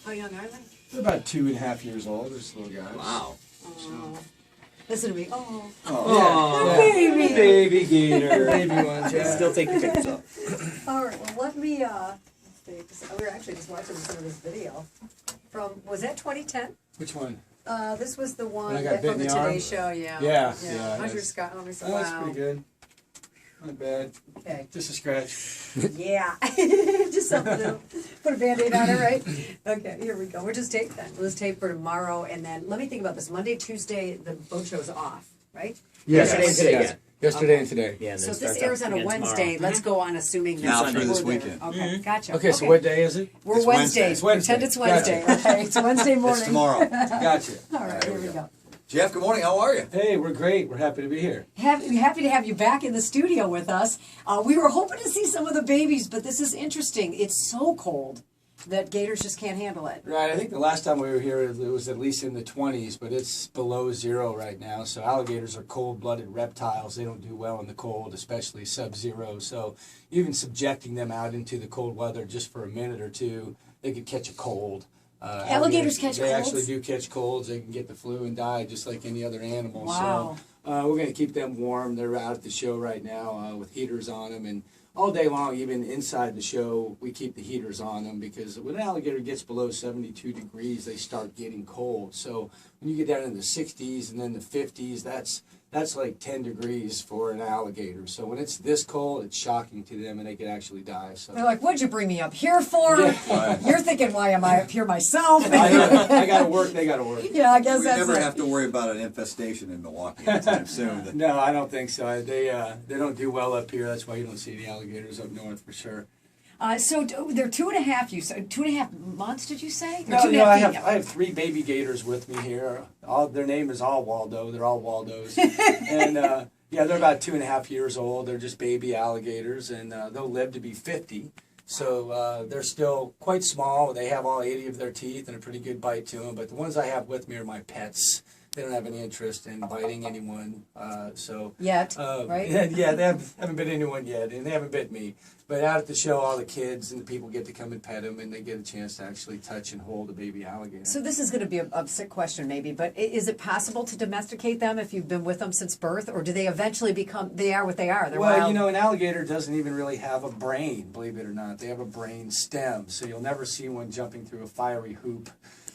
How young are they? They're about 2.5 years old. They're just little guys. Wow. Oh. Listen to me. Oh. Oh, Baby. Baby gator. Baby ones, yeah. Still take the pictures up. All right, well, let me, let's see, 'cause we were actually just watching some of this video from, was that 2010? Which one? This was the one When I got bit from in the the Today arm? Show, yeah. Yeah. How's your that's- Scott? Let me see. Oh, that's Wow. pretty good. Not bad. Okay. Just a scratch. Yeah. Just something to put a Band-Aid on it, right? Okay, here we go. We're just tape then. Let's tape for tomorrow, and then let me think about this. Monday, Tuesday, the boat show's off, right? Yesterday and today, yeah. Yesterday and today. Yeah, and So then if this starts airs up on a again Wednesday, tomorrow. let's go on assuming Now that through this we're there. weekend. Okay, gotcha. Okay, so what day is it? We're It's Wednesday. Wednesday. Wednesday. Pretend it's Wednesday. Okay, it's Wednesday morning. It's tomorrow. Gotcha. All right, here we go. Jeff, good morning. How are you? Hey, we're great. We're happy to be here. Happy to have you back in the studio with us. We were hoping to see some of the babies, but this is interesting. It's so cold that gators just can't handle it. Right, I think the last time we were here it was at least in the 20s, but it's below zero right now. So alligators are cold-blooded reptiles. They don't do well in the cold, especially sub-zero. So even subjecting them out into the cold weather just for a minute or two, they could catch a cold. Alligators catch They colds? actually do catch colds. They can get the flu and die just like any other animal. Wow. So we're going to keep them warm. They're out at the show right now with heaters on them. And all day long, even inside the show, we keep the heaters on them because when an alligator gets below 72 degrees, they start getting cold. So when you get down in the 60s and then the 50s, that's like 10 degrees for an alligator. So when it's this cold, it's shocking to them and they could actually die. So They're like, what'd you bring me up here for? Yeah. You're thinking, why am I up here myself? I got to work, they got to work. Yeah, I guess We that's never it. have to worry about an infestation in Milwaukee anytime soon. No, I don't think so. They don't do well up here. That's why you don't see the alligators up north for sure. So they're 2.5. You said 2.5 months? Did you say? Or No, 2.5 I feet? have 3 baby gators with me here. Their name is all Waldo. They're all Waldos, and yeah, they're about 2.5 years old. They're just baby alligators, and they'll live to be 50. So they're still quite small. They have all 80 of their teeth and a pretty good bite to them. But the ones I have with me are my pets. They don't have any interest in biting anyone. Yet, right? Yeah, they haven't bit anyone yet, and they haven't bit me. But out at the show, all the kids and the people get to come and pet them, and they get a chance to actually touch and hold a baby alligator. So this is going to be a sick question maybe, but is it possible to domesticate them if you've been with them since birth, or do they eventually become, they are what they are? They're Well, wild. you know, an alligator doesn't even really have a brain, believe it or not. They have a brain stem, so you'll never see one jumping through a fiery hoop.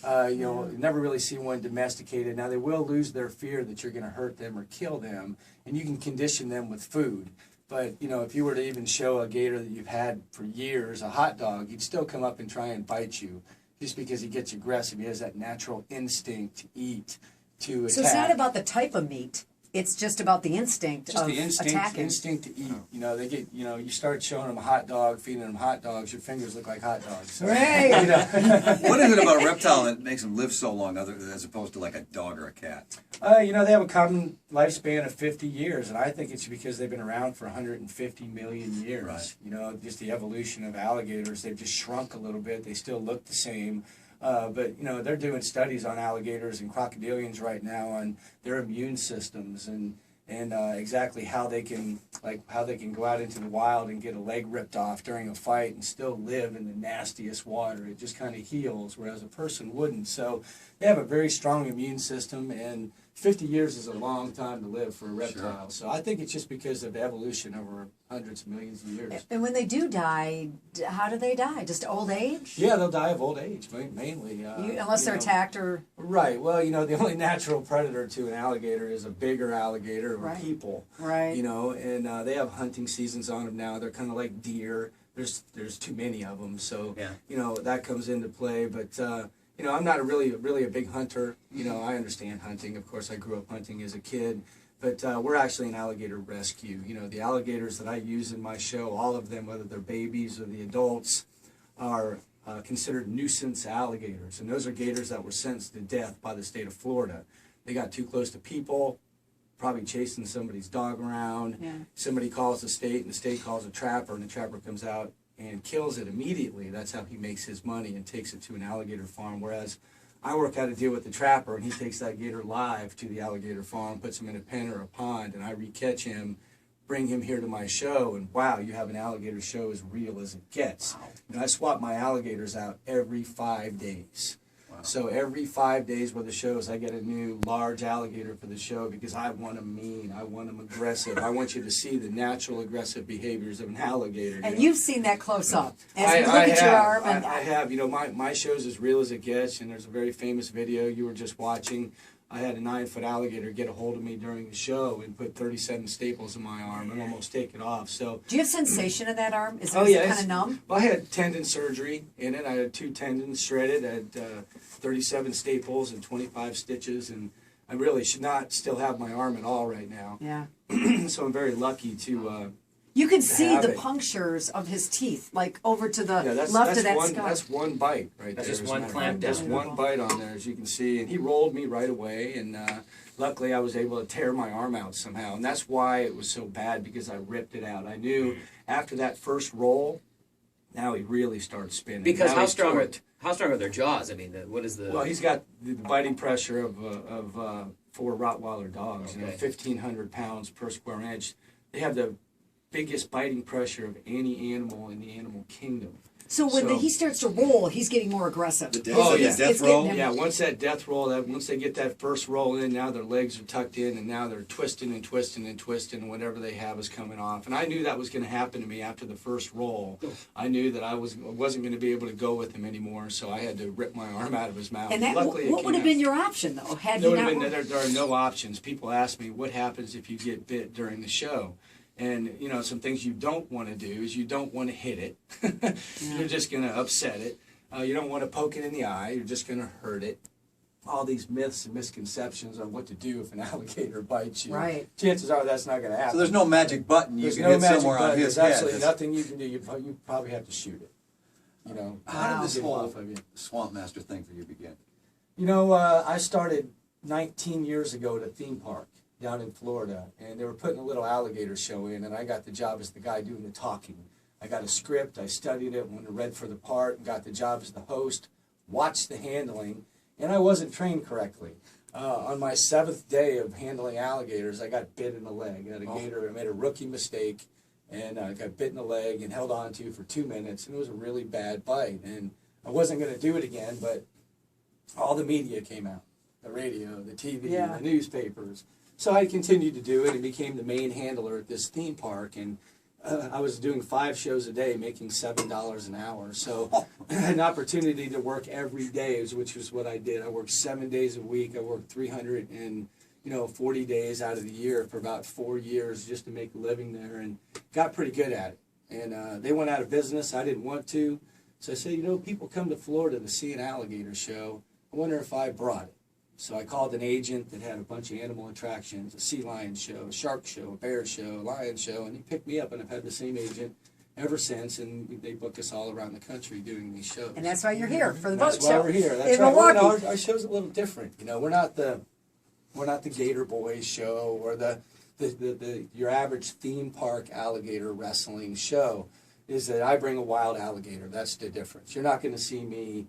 You'll never really see one domesticated. Now, they will lose their fear that you're going to hurt them or kill them, and you can condition them with food. But, you know, if you were to even show a gator that you've had for years, a hot dog, he'd still come up and try and bite you just because he gets aggressive. He has that natural instinct to eat, to attack. So it's not about the type of meat. It's just about the instinct Just of the attacking. instinct to eat. You know, they get, you know, you start showing them a hot dog, feeding them hot dogs, your fingers look like hot dogs. So, Right. you know. What is it about a reptile that makes them live so long as opposed to like a dog or a cat? You know, they have a common lifespan of 50 years, and I think it's because they've been around for 150 million years. Right. You know, just the evolution of alligators, they've just shrunk a little bit. They still look the same. But, you know, they're doing studies on alligators and crocodilians right now on their immune systems and exactly how they can go out into the wild and get a leg ripped off during a fight and still live in the nastiest water. It just kind of heals, whereas a person wouldn't. So they have a very strong immune system, and 50 years is a long time to live for a reptile. Sure. So I think it's just because of evolution over hundreds of millions of years. And when they do die, how do they die? Just old age? Yeah, they'll die of old age, mainly. Unless they're attacked or... Right. Well, you know, the only natural predator to an alligator is a bigger alligator or people. Right. You know, and they have hunting seasons on them now. They're kind of like deer. There's too many of them, so yeah. You know that comes into play. But you know, I'm not really a big hunter. You know, I understand hunting. Of course, I grew up hunting as a kid. But we're actually an alligator rescue. You know, the alligators that I use in my show, all of them, whether they're babies or the adults, are considered nuisance alligators. And those are gators that were sentenced to death by the state of Florida. They got too close to people, probably chasing somebody's dog around. Yeah. Somebody calls the state, and the state calls a trapper, and the trapper comes out and kills it immediately. That's how he makes his money and takes it to an alligator farm. Whereas I work out a deal with the trapper, and he takes that gator live to the alligator farm, puts him in a pen or a pond, and I re-catch him, bring him here to my show, and wow, you have an alligator show as real as it gets. And I swap my alligators out every 5 days. So every 5 days with the shows, I get a new large alligator for the show because I want them mean, I want them aggressive. I want you to see the natural aggressive behaviors of an alligator. And know? you've seen that close up. As you look at your arm. And I have. You know, my show's as real as it gets, and there's a very famous video you were just watching. I had a 9-foot alligator get a hold of me during the show and put 37 staples in my arm and almost take it off. So. Do you have sensation in that arm? Is it kind of numb? Well, I had tendon surgery in it. I had 2 tendons shredded. I had 37 staples and 25 stitches, and I really should not still have my arm at all right now. Yeah. So I'm very lucky to. You can see the it. punctures of his teeth, like over to the Yeah, left of that one, skull. That's one bite right That's there. just one clamp That's down. one bite on there, as you can see. And he rolled me right away, and luckily I was able to tear my arm out somehow. And that's why it was so bad, because I ripped it out. I knew after that first roll, now he really started spinning. Because now how he's strong torqued. are their jaws? I mean, what is the? Well, he's got the biting pressure of 4 Rottweiler dogs. You know, Okay. 1,500 pounds per square inch. They have the biggest biting pressure of any animal in the animal kingdom. So when he starts to roll, he's getting more aggressive. The death, Oh, the yeah. death It's getting roll. him. Yeah, once that death roll, once they get that first roll in, now their legs are tucked in, and now they're twisting and twisting and twisting, and whatever they have is coming off. And I knew that was going to happen to me after the first roll. I knew that I wasn't going to be able to go with him anymore, so I had to rip my arm out of his mouth. And that, Luckily, what would have been your option, though, had there he would not have been, rolled? there are no options. People ask me, what happens if you get bit during the show? And, you know, some things you don't want to do is you don't want to hit it. You're just going to upset it. You don't want to poke it in the eye. You're just going to hurt it. All these myths and misconceptions on what to do if an alligator bites you. Right. Chances are that's not going to happen. So there's no magic button you There's can no hit magic somewhere on button. his There's head. absolutely nothing you can do. You probably have to shoot it. You know. How did this Get whole off of you. swampmaster thing for you begin? You know, I started 19 years ago at a theme park down in Florida, and they were putting a little alligator show in, and I got the job as the guy doing the talking. I got a script, I studied it, went and read for the part, and got the job as the host, watched the handling, and I wasn't trained correctly. On my 7th day of handling alligators, I got bit in the leg. I had a gator, I made a rookie mistake, and I got bit in the leg and held on to for 2 minutes, and it was a really bad bite. And I wasn't going to do it again, but all the media came out, the radio, the TV, Yeah. the newspapers. So I continued to do it and became the main handler at this theme park. And I was doing 5 shows a day, making $7 an hour. So I had an opportunity to work every day, which was what I did. I worked 7 days a week. I worked 340 days out of the year for about 4 years just to make a living there, and got pretty good at it. And they went out of business. I didn't want to. So I said, you know, people come to Florida to see an alligator show. I wonder if I brought it. So I called an agent that had a bunch of animal attractions, a sea lion show, a shark show, a bear show, a lion show, and he picked me up, and I've had the same agent ever since, and they book us all around the country doing these shows. And that's why you're here, for the boat That's show. why we're here. That's in right. Well, Milwaukee. you know, our show's a little different. You know, we're not the Gator Boys show or the your average theme park alligator wrestling show. Is that I bring a wild alligator. That's the difference. You're not going to see me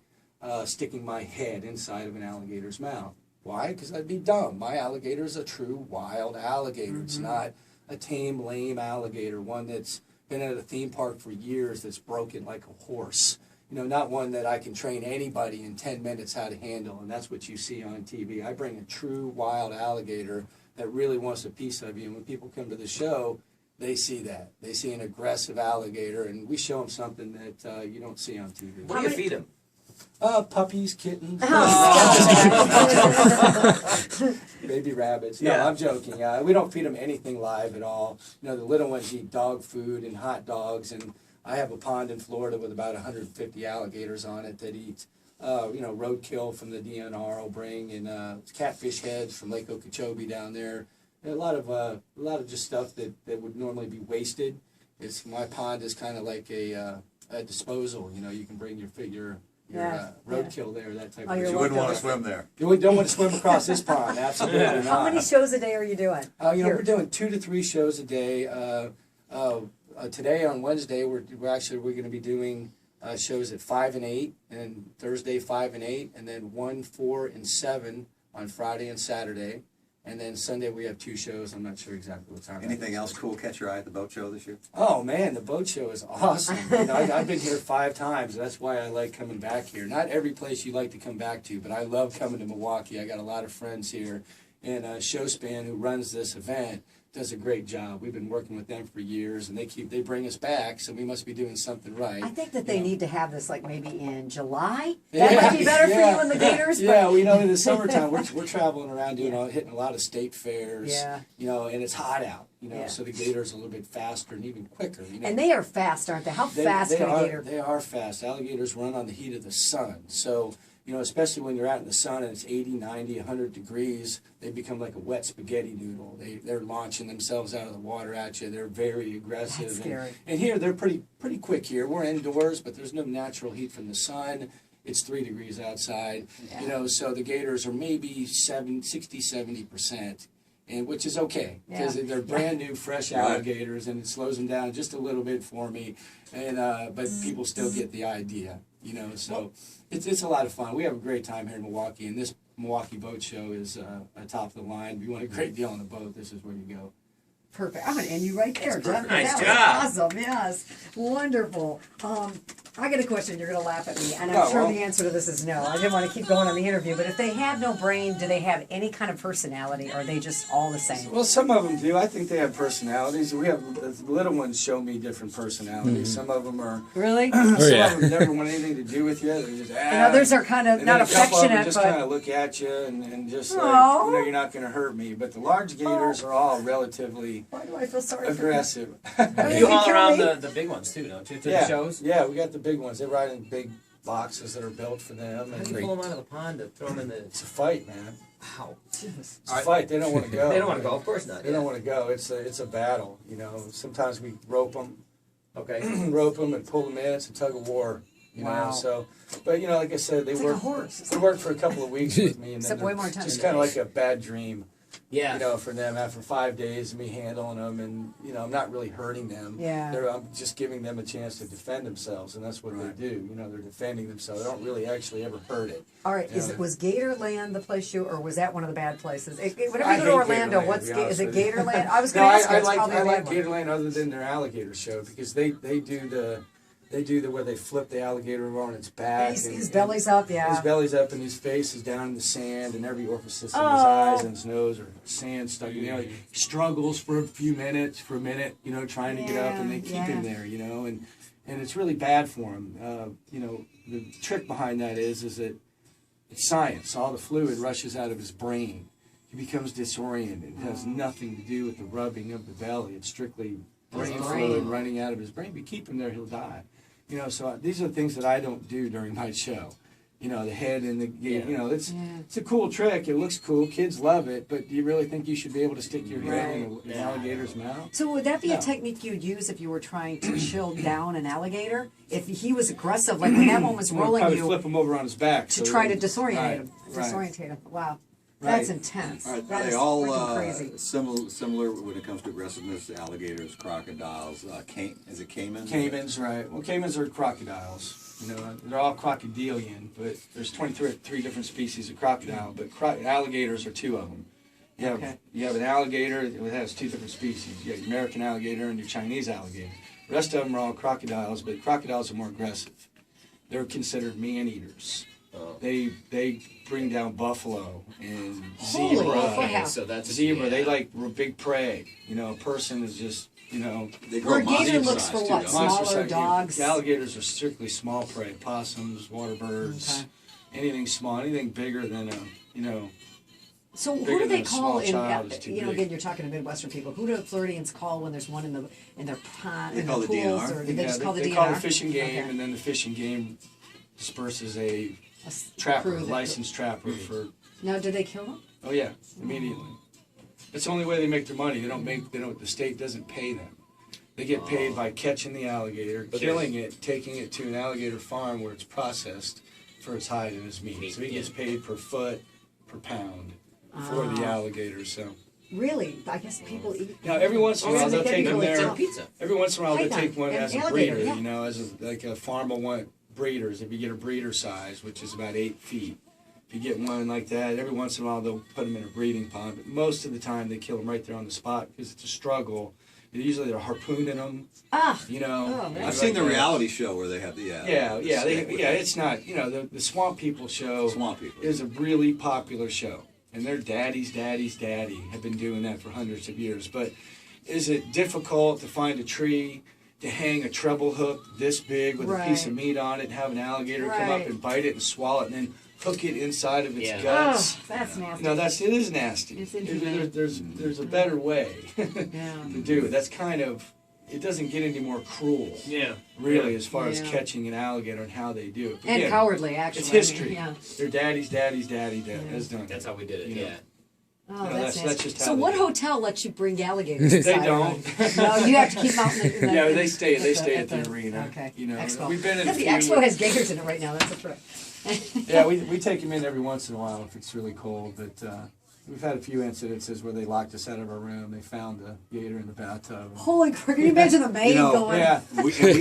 sticking my head inside of an alligator's mouth. Why? Because I'd be dumb. My alligator is a true wild alligator. It's not a tame, lame alligator, one that's been at a theme park for years that's broken like a horse. You know, not one that I can train anybody in 10 minutes how to handle, and that's what you see on TV. I bring a true wild alligator that really wants a piece of you, and when people come to the show, they see that. They see an aggressive alligator, and we show them something that you don't see on TV. What do you feed them? Puppies, kittens, baby rabbits. No, Yeah. I'm joking. We don't feed them anything live at all. You know, the little ones eat dog food and hot dogs, and I have a pond in Florida with about 150 alligators on it that eat, roadkill from the DNR will bring, and catfish heads from Lake Okeechobee down there. And a lot of just stuff that would normally be wasted. My pond is kind of like a disposal. You know, you can bring your roadkill there, that type of you're thing. You wouldn't want to welcome. swim there. You don't want to swim across this pond, absolutely not. How many shows a day are you doing? We're doing 2 to 3 shows a day. Today on Wednesday, we're going to be doing shows at 5 and 8, and Thursday 5 and 8, and then 1, 4, and 7 on Friday and Saturday. And then Sunday we have 2 shows. I'm not sure exactly what time. Anything else cool catch your eye at the boat show this year? Oh man, the boat show is awesome. You know, I've been here 5 times. That's why I like coming back here. Not every place you like to come back to, but I love coming to Milwaukee. I got a lot of friends here, and Showspan, who runs this event, does a great job. We've been working with them for years, and they bring us back, so we must be doing something right. I think that they need to have this like maybe in July. That might be better for you and the Gators. Yeah, we know in the summertime we're traveling around doing hitting a lot of state fairs. Yeah. You know, and it's hot out. You know, Yeah. so the Gators are a little bit faster and even quicker. You know? And they are fast, aren't they? How fast can a gator? They are fast. Alligators run on the heat of the sun. So, you know, especially when you're out in the sun and it's 80, 90, 100 degrees, they become like a wet spaghetti noodle. They're launching themselves out of the water at you. They're very aggressive. That's scary. And here, they're pretty quick here. We're indoors, but there's no natural heat from the sun. It's 3 degrees outside. Yeah. You know, so the gators are maybe 60, 70%. And which is okay because they're brand new, fresh alligators, and it slows them down just a little bit for me. And but people still get the idea, you know. So it's a lot of fun. We have a great time here in Milwaukee, and this Milwaukee Boat Show is top of the line. If you want a great deal on a boat, this is where you go. Perfect. I'm going to end you right there, Jeff. Nice That job. was awesome. Yes. Wonderful. I got a question. You're going to laugh at me. And I'm No, sure well- the answer to this is no. I didn't want to keep going on the interview. But if they have no brain, do they have any kind of personality? Or are they just all the same? Well, some of them do. I think they have personalities. We have the little ones show me different personalities. Some of them are. Really? Some yeah. of them never want anything to do with you. They're just And others are kind of And not then a couple of them affectionate, just but kind of look at you and just like, Aw. you know, you're not going to hurt me. But the large gators are all relatively why do I feel sorry for them? aggressive. You haul kill around me? the big ones too, don't you? To yeah, the shows. yeah, we got the big ones. They ride in big boxes that are built for them. How And do you pull them out of the pond to throw them in the? it's a fight, man. Wow. It's a fight. They don't want to go. They don't want to go. Of course not. They don't want to go. It's a battle. You know. Sometimes we rope them. Okay. Rope them and pull them in. It's a tug of war. You Wow. know. So, but you know, like I said, they It's work. like a horse. They work for a couple of weeks with me, and Except then way more intense. just kind of like a bad dream. Yeah. You know, for them after 5 days of me handling them, and you know, I'm not really hurting them. Yeah. I'm just giving them a chance to defend themselves, and that's what they do. You know, they're defending themselves. They don't really actually ever hurt it. All right, Yeah. was Gatorland the place you, or was that one of the bad places? Whenever I you go to hate Orlando, Gatorland, what's to be honest is it with you. Gatorland? I was No, going to ask you. I It's like probably a bad one. Gatorland other than their alligator show because they do the where they flip the alligator over on its back. His belly's up, yeah. His belly's up and his face is down in the sand, and every orifice in his Oh. eyes and his nose are sand stuck. You know, he struggles for a minute, you know, trying to get up, and they keep him there, you know, and it's really bad for him. You know, the trick behind that is that it's science. All the fluid rushes out of his brain. He becomes disoriented. It has nothing to do with the rubbing of the belly. It's strictly brain fluid running out of his brain. If you keep him there, he'll die. You know, so these are the things that I don't do during my show. You know, the head and the, you know, it's a cool trick. It looks cool. Kids love it. But do you really think you should be able to stick your head in an alligator's mouth? So would that be a No. technique you'd use if you were trying to chill down an alligator? If he was aggressive, like when that one was I'm gonna rolling probably you flip him over on his back to so try to that- disorientate him. Right. Disorientate him. Wow. Right. That's intense. Are That they is all freaking crazy. similar when it comes to aggressiveness? Alligators, crocodiles, is it caimans? Caimans, right. Well, caimans are crocodiles. You know, they're all crocodilian, but there's 23 different species of crocodile, but alligators are 2 of them. You have an alligator that has 2 different species. You have your American alligator and your Chinese alligator. The rest of them are all crocodiles, but crocodiles are more aggressive. They're considered man-eaters. They bring down buffalo and Holy zebra. crap. So that's Zebra, they like big prey. You know, a person is just, you know, They Or a grow gator monster looks size, for too, what? don't Smaller size. dogs? Alligators are strictly small prey. Possums, water birds, anything small, anything bigger than a, you know. So who Bigger do they than a call small in? child is too You know, big. again, you're talking to Midwestern people. Who do Floridians call when there's one in their pond, They in call the the pools, DNR. or do they just call the they DNR? call it fishing game, Okay. and then the fishing game disperses a A s- trapper, crew that- licensed trapper for. Now, do they kill them? Oh yeah, immediately. It's the only way they make their money. The state doesn't pay them. They get paid by catching the alligator, killing it, taking it to an alligator farm where it's processed for its hide and its meat. So he gets paid per foot, per pound for the alligator. So Really? I guess people eat. now every once in a while So they'll they take get them people there. to- pizza. Every once in a while they'll Python take one and as a alligator, breeder. yeah. You know, like a farm will want breeders. If you get a breeder size, which is about 8 feet. If you get one like that, every once in a while they'll put them in a breeding pond, but most of the time they kill them right there on the spot because it's a struggle. Usually they're harpooning them. You know. Oh, I've seen the reality show where they have the It's not, you know, the Swamp People show is a really popular show. And their daddy's daddy have been doing that for hundreds of years. But is it difficult to find a tree to hang a treble hook this big with a piece of meat on it and have an alligator come up and bite it and swallow it and then hook it inside of its guts? Oh, that's nasty. No, it is nasty. It's inhumane. There's a better way to do it. That's kind of, it doesn't get any more cruel. Really, as far as catching an alligator and how they do it. But and again, cowardly, actually. it's history. I mean, Their daddy has done it. That's how we did it. You know. Oh, You know, that's that's nasty. just how So they what do it. hotel lets you bring alligators They inside? don't. No, you have to keep out in the Yeah, they stay at the the arena. Okay. You know, Expo. we've been in Yeah, a the few. Expo has gators in it right now. That's a trip. Yeah, we take them in every once in a while if it's really cold, but we've had a few incidences where they locked us out of our room. They found a gator in the bathtub. Holy crap! Can you imagine the maid going? Yeah.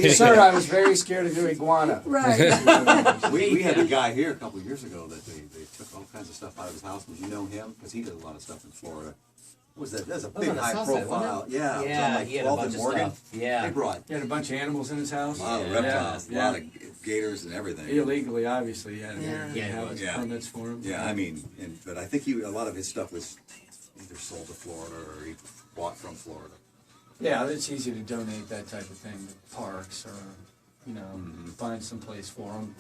Sir, I was very scared of your iguana. Right. we had a guy here a couple of years ago that they took all kinds of stuff out of his house. Did you know him? Because he did a lot of stuff in Florida. What was that? That's a big on the high south side, profile. wasn't it? Yeah, it was Yeah, on like he had a 12th bunch and of Morgan. stuff. Yeah. They brought He had a bunch of animals in his house. a lot of reptiles, a Yeah. lot of gators and everything. Illegally, obviously. Yeah. He had his Yeah. permits for him. Yeah, I mean, but I think a lot of his stuff was either sold to Florida or he bought from Florida. Yeah, it's easy to donate that type of thing to parks or, you know, find some place for them.